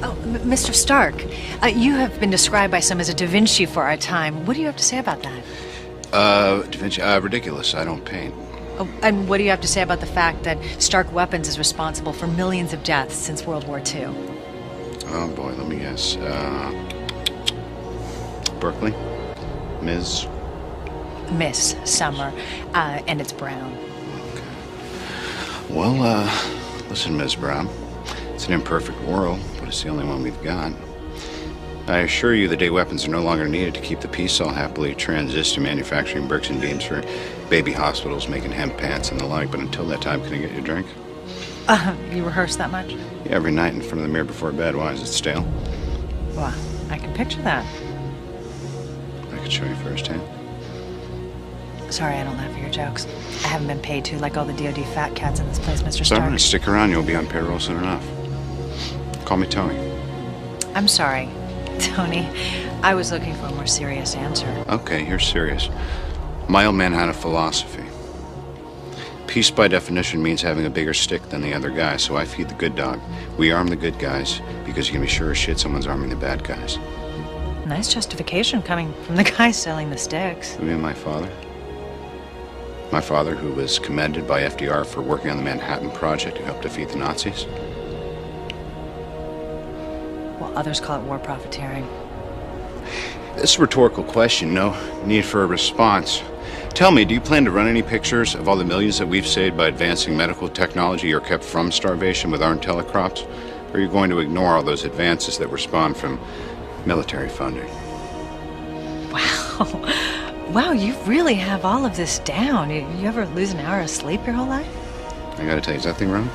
Oh, Mr. Stark, you have been described by some as a Da Vinci for our time. What do you have to say about that? Da Vinci, ridiculous. I don't paint. Oh, and what do you have to say about the fact that Stark Weapons is responsible for millions of deaths since World War II? Oh, boy, let me guess. Berkeley? Ms.? Miss Summer, and it's Brown. Okay. Well, listen, Ms. Brown. It's an imperfect world, but it's the only one we've got. I assure you the day weapons are no longer needed to keep the peace all happily transist to manufacturing bricks and beams for baby hospitals, making hemp pants and the like, but until that time, can I get you a drink? You rehearse that much? Yeah, every night in front of the mirror before bed. Why, is it stale? Well, I can picture that. I could show you firsthand. Sorry, I don't laugh at your jokes. I haven't been paid to, like all the DoD fat cats in this place, Mr. Stark. All right, stick around. You'll be on payroll soon enough. Call me Tony. I'm sorry, Tony. I was looking for a more serious answer. Okay, you're serious. My old man had a philosophy. Peace, by definition, means having a bigger stick than the other guy, so I feed the good dog. We arm the good guys, because you can be sure as shit someone's arming the bad guys. Nice justification coming from the guy selling the sticks. You mean my father? My father, who was commended by FDR for working on the Manhattan Project to help defeat the Nazis? Well, others call it war profiteering. This is a rhetorical question, no need for a response. Tell me, do you plan to run any pictures of all the millions that we've saved by advancing medical technology or kept from starvation with our telecrops? Or are you going to ignore all those advances that were spawned from military funding? Wow. Wow, you really have all of this down. You ever lose an hour of sleep your whole life? I gotta tell you, is that thing wrong?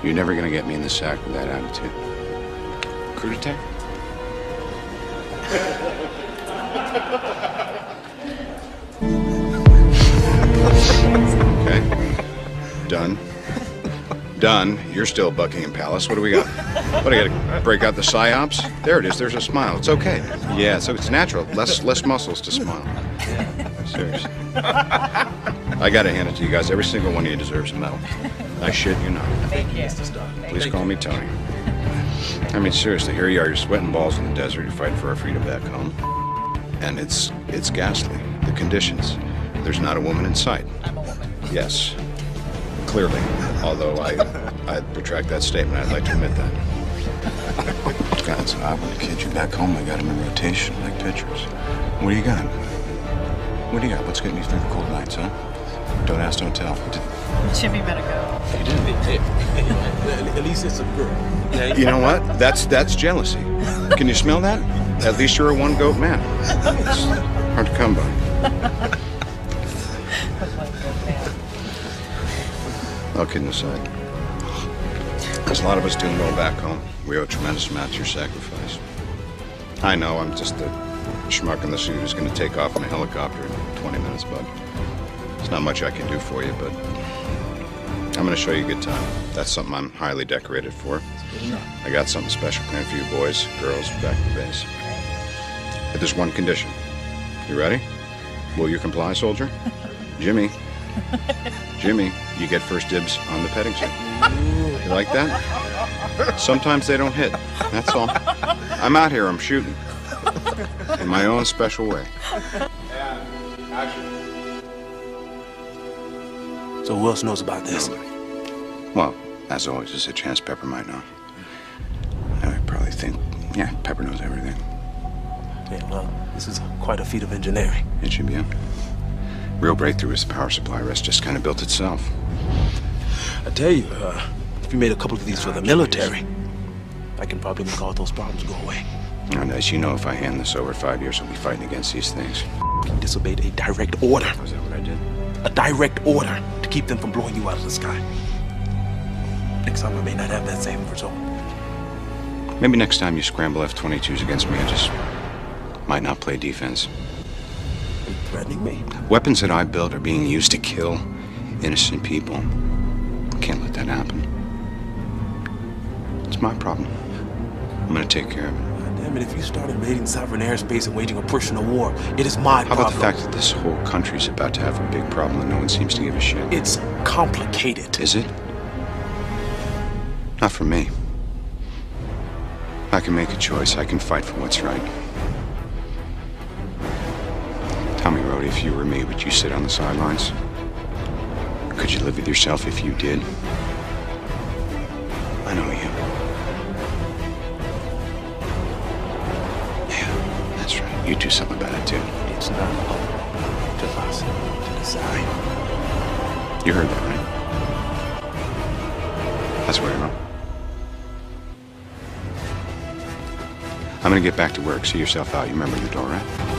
You're never gonna get me in the sack with that attitude. Coup d'etat? Okay. Done. Done. You're still Buckingham Palace. What do we got? What, I gotta break out the psyops? There it is. There's a smile. It's okay. Yeah, so it's natural. Less muscles to smile. Seriously. I gotta hand it to you guys. Every single one of you deserves a medal. I shit you not. Thank you. Please call me Tony. I mean, seriously, here you are. You're sweating balls in the desert. You're fighting for our freedom back home. And it's ghastly. The conditions. There's not a woman in sight. I'm a woman. Yes. Clearly. Although I retract that statement. I'd like to admit that. Guys, I want to kid you back home. I got them in rotation like pitchers. What do you got? What do you got? What's getting you through the cold nights, huh? Don't ask, don't tell. Jimmy better go. At least it's a girl. You know what? That's jealousy. Can you smell that? At least you're a one-goat man. It's hard to come by. All kidding aside, there's a lot of us doing well back home. We owe a tremendous amount to your sacrifice. I know I'm just a schmuck in the suit who's going to take off in a helicopter in 20 minutes, bud. There's not much I can do for you, but I'm going to show you a good time. That's something I'm highly decorated for. I got something special planned for you boys, girls, back at the base. But there's one condition. You ready? Will you comply, soldier? Jimmy. Jimmy, you get first dibs on the petting suit. You like that? Sometimes they don't hit. That's all. I'm out here, I'm shooting. In my own special way. And action. So who else knows about this? Well, as always, there's a chance Pepper might know. I probably think, yeah, Pepper knows everything. Yeah, well, this is quite a feat of engineering. It should be a real breakthrough as the power supply rest just kind of built itself. I tell you, if you made a couple of these for the military, I can probably make all those problems go away. And as you know, if I hand this over 5 years, we'll be fighting against these things. You disobeyed a direct order. Was that what I did? A direct order to keep them from blowing you out of the sky. Next time I may not have that same result. Maybe next time you scramble F-22s against me, I just might not play defense. Are you threatening me? Weapons that I built are being used to kill innocent people. I can't let that happen. It's my problem. I'm gonna take care of it. God damn Damn it, if you start invading sovereign airspace and waging a personal war, it is my problem. How about the fact that this whole country's about to have a big problem and no one seems to give a shit? It's complicated. Is it? Not for me. I can make a choice. I can fight for what's right. Tell me, Rhodey, if you were me, would you sit on the sidelines? Could you live with yourself if you did? I know you. Yeah, that's right. You do something about it, too. It's not up to us to decide. You heard that, right? That's where I'm. I'm gonna get back to work. See yourself out. You remember the door, right?